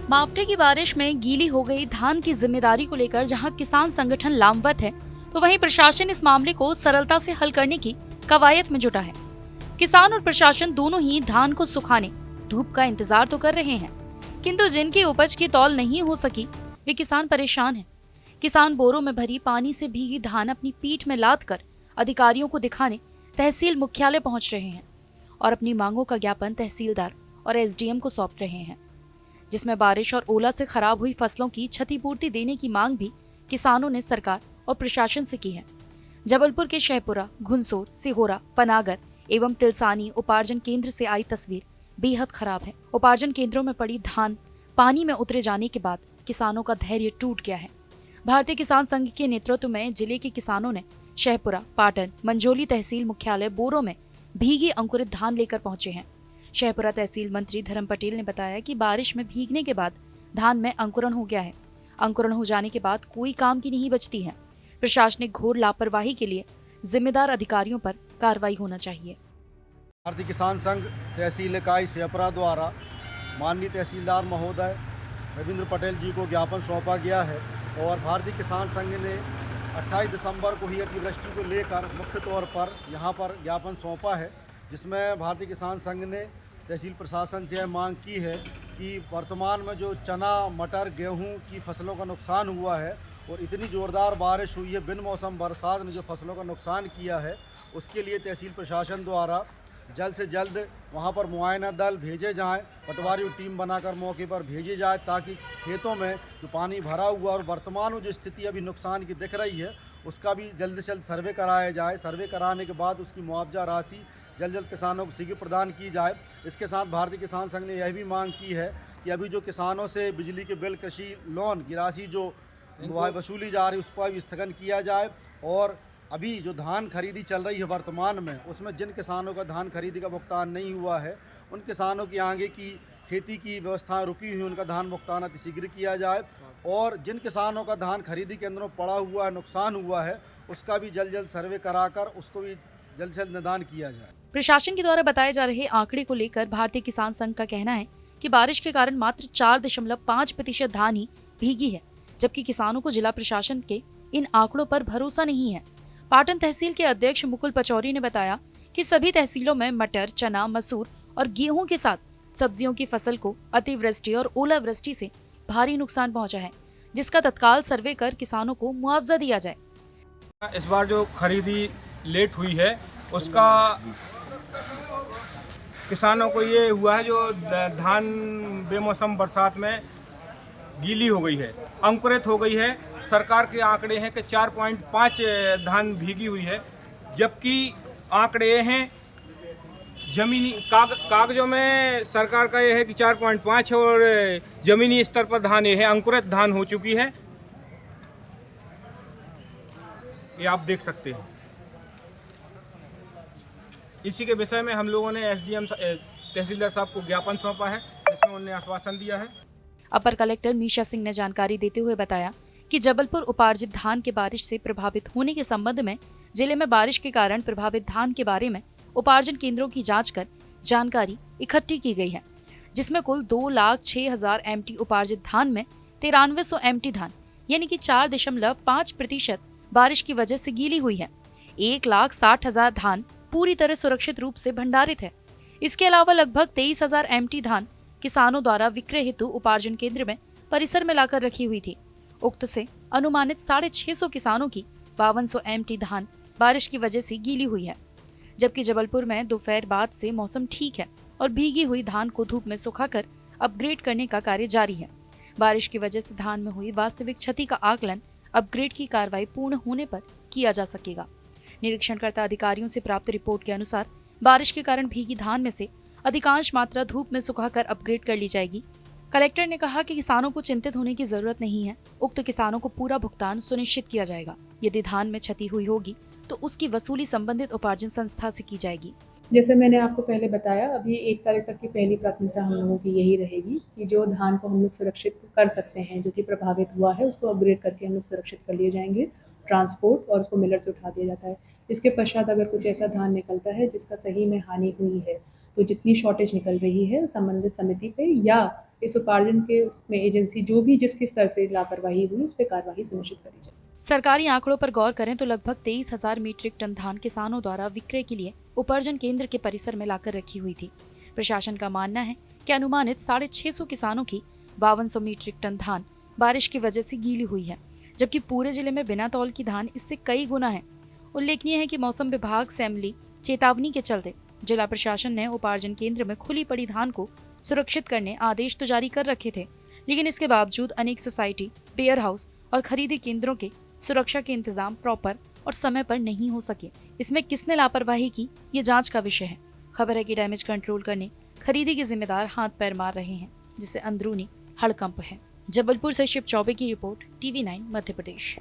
मावठे की बारिश में गीली हो गई धान की जिम्मेदारी को लेकर जहां किसान संगठन लामबंद है, तो वहीं प्रशासन इस मामले को सरलता से हल करने की कवायद में जुटा है। किसान और प्रशासन दोनों ही धान को सुखाने, धूप का इंतजार तो कर रहे हैं, किंतु जिनकी उपज की तौल नहीं हो सकी, वे किसान परेशान हैं। किसान बोरों में भरी पानी से भीगी धान अपनी पीठ में लाद कर अधिकारियों को दिखाने तहसील मुख्यालय पहुंच रहे हैं और अपनी मांगों का ज्ञापन तहसीलदार और एसडीएम को सौंप रहे हैं, जिसमें बारिश और ओला से खराब हुई फसलों की क्षतिपूर्ति देने की मांग भी किसानों ने सरकार और प्रशासन से की है। जबलपुर के शहपुरा, घुनसोर, सिहोरा, पनागर एवं तिलसानी उपार्जन केंद्र से आई तस्वीर बेहद खराब है। उपार्जन केंद्रों में पड़ी धान पानी में उतरे जाने के बाद किसानों का धैर्य टूट गया है। भारतीय किसान संघ के नेतृत्व में जिले के किसानों ने शहपुरा, पाटन, मंझोली तहसील मुख्यालय बोरो में भीगी अंकुरित धान लेकर पहुंचे हैं। शहपुरा तहसील मंत्री धर्म पटेल ने बताया कि बारिश में भीगने के बाद धान में अंकुरण हो गया है। अंकुरण हो जाने के बाद कोई काम की नहीं बचती है। प्रशासनिक घोर लापरवाही के लिए जिम्मेदार अधिकारियों पर कार्रवाई होना चाहिए। भारतीय किसान संघ तहसील इकाई शहपुरा द्वारा माननीय तहसीलदार महोदय रविंद्र पटेल जी को ज्ञापन सौंपा गया है और भारतीय किसान संघ ने 28 दिसंबर को ही अतिवृष्टि को लेकर मुख्य तौर पर यहाँ पर ज्ञापन सौंपा है, जिसमें भारतीय किसान संघ ने तहसील प्रशासन से यह मांग की है कि वर्तमान में जो चना, मटर, गेहूं की फसलों का नुकसान हुआ है और इतनी ज़ोरदार बारिश हुई है, बिन मौसम बरसात ने जो फसलों का नुकसान किया है, उसके लिए तहसील प्रशासन द्वारा जल्द से जल्द वहां पर मुआयना दल भेजे जाएं, पटवारी टीम बनाकर मौके पर भेजी जाए, ताकि खेतों में जो पानी भरा हुआ और वर्तमान में जो स्थिति अभी नुकसान की दिख रही है उसका भी जल्द से जल्द सर्वे कराया जाए। सर्वे कराने के बाद उसकी मुआवजा राशि जल्द जल्द किसानों को शीघ्र प्रदान की जाए। इसके साथ भारतीय किसान संघ ने यह भी मांग की है कि अभी जो किसानों से बिजली के बिल, कृषि लोन की राशि जो वसूली जा रही है उस पर भी स्थगन किया जाए और अभी जो धान खरीदी चल रही है वर्तमान में, उसमें जिन किसानों का धान खरीदी का भुगतान नहीं हुआ है, उन किसानों की आगे की खेती की व्यवस्थाएं रुकी हुई, उनका धान भुगतान अतिशीघ्र किया जाए और जिन किसानों का धान खरीदी केंद्रों में पड़ा हुआ है, नुकसान हुआ है, उसका भी जल्द जल्द सर्वे कराकर उसको भी जल्द से जल्द निदान किया जाए। प्रशासन के द्वारा बताए जा रहे आंकड़े को लेकर भारतीय किसान संघ का कहना है कि बारिश के कारण मात्र 4.5% धान ही भीगी है, जबकि किसानों को जिला प्रशासन के इन आंकड़ों पर भरोसा नहीं है। पाटन तहसील के अध्यक्ष मुकुल पचौरी ने बताया कि सभी तहसीलों में मटर, चना, मसूर और गेहूं के साथ सब्जियों की फसल को अतिवृष्टि और ओलावृष्टि से भारी नुकसान पहुंचा है, जिसका तत्काल सर्वे कर किसानों को मुआवजा दिया जाए। इस बार जो खरीदी लेट हुई है उसका किसानों को ये हुआ है, जो धान बेमौसम बरसात में गीली हो गई है, अंकुरित हो गई है। सरकार के आंकड़े हैं कि 4.5 धान भीगी हुई है, जबकि आंकड़े हैं जमीनी कागजों में सरकार का ये है कि 4.5 है और जमीनी स्तर पर धान ये है, अंकुरित धान हो चुकी है। ये आप देख सकते हैं। इसी के विषय में हम लोगों ने एसडीएम तहसीलदार साहब को ज्ञापन सौंपा है, जिसमें उन्होंने आश्वासन दिया है। अपर कलेक्टर मीशा सिंह ने जानकारी देते हुए बताया कि जबलपुर उपार्जित धान के बारिश से प्रभावित होने के संबंध में जिले में बारिश के कारण प्रभावित धान के बारे में उपार्जन केंद्रों की जांच कर जानकारी इकट्ठी की गई है, जिसमें कुल 2,06,000 एमटी उपार्जित धान में 9300 एमटी धान यानी कि 4.5% बारिश की वजह से गीली हुई है। 1,60,000 धान पूरी तरह सुरक्षित रूप से भंडारित है। इसके अलावा लगभग 23,000 एमटी धान किसानों द्वारा विक्रय हेतु उपार्जन केंद्र में परिसर में लाकर रखी हुई थी। उक्त से अनुमानित 650 किसानों की 5200 एमटी धान बारिश की वजह से गीली हुई है, जबकि जबलपुर में दोपहर बाद से मौसम ठीक है और भीगी हुई धान को धूप में सुखाकर अपग्रेड करने का कार्य जारी है। बारिश की वजह से धान में हुई वास्तविक क्षति का आकलन अपग्रेड की कार्रवाई पूर्ण होने पर किया जा सकेगा। निरीक्षणकर्ता अधिकारियों से प्राप्त रिपोर्ट के अनुसार बारिश के कारण भीगी धान में से अधिकांश मात्रा धूप में सुखाकर अपग्रेड कर ली जाएगी। कलेक्टर ने कहा कि किसानों को चिंतित होने की जरूरत नहीं है। उक्त किसानों को पूरा भुगतान सुनिश्चित किया जाएगा। यदि धान में क्षति हुई होगी तो उसकी वसूली संबंधित उपार्जन संस्था से की जाएगी। जैसे मैंने आपको पहले बताया, अभी 1 तारीख तक की पहली प्राथमिकता हम लोगों की यही रहेगी कि जो धान को हम लोग सुरक्षित कर सकते हैं, जो कि प्रभावित हुआ है, उसको अपग्रेड करके हम लोग सुरक्षित कर लिए जाएंगे, ट्रांसपोर्ट और उसको मिलर से उठा दिया जाता है। इसके पश्चात अगर कुछ ऐसा धान निकलता है जिसका सही में हानि हुई है, तो जितनी शॉर्टेज निकल रही है संबंधित समिति पे या इस उपार्जन के उसमें एजेंसी जो भी जिसके स्तर से लापरवाही हुई उस पर कार्रवाई सुनिश्चित करी जाए। सरकारी आंकड़ों पर गौर करें तो लगभग 23,000 मीट्रिक टन धान किसानों द्वारा विक्रय के लिए उपार्जन केंद्र के परिसर में लाकर रखी हुई थी। प्रशासन का मानना है कि अनुमानित 650 किसानों की 5200 मीट्रिक टन धान बारिश की वजह से गीली हुई है, जबकि पूरे जिले में बिना तौल की धान इससे कई गुना है। उल्लेखनीय है कि मौसम विभाग से मिली चेतावनी के चलते जिला प्रशासन ने उपार्जन केंद्र में खुली पड़ी धान को सुरक्षित करने आदेश तो जारी कर रखे थे, लेकिन इसके बावजूद अनेक सोसाइटी, वेयर हाउस और खरीदी केंद्रों के सुरक्षा के इंतजाम प्रॉपर और समय पर नहीं हो सके। इसमें किसने लापरवाही की, ये जांच का विषय है। खबर है कि डैमेज कंट्रोल करने खरीदी के जिम्मेदार हाथ पैर मार रहे हैं, जिससे अंदरूनी हड़कंप है। जबलपुर से शिव चौबे की रिपोर्ट, TV9 मध्य प्रदेश।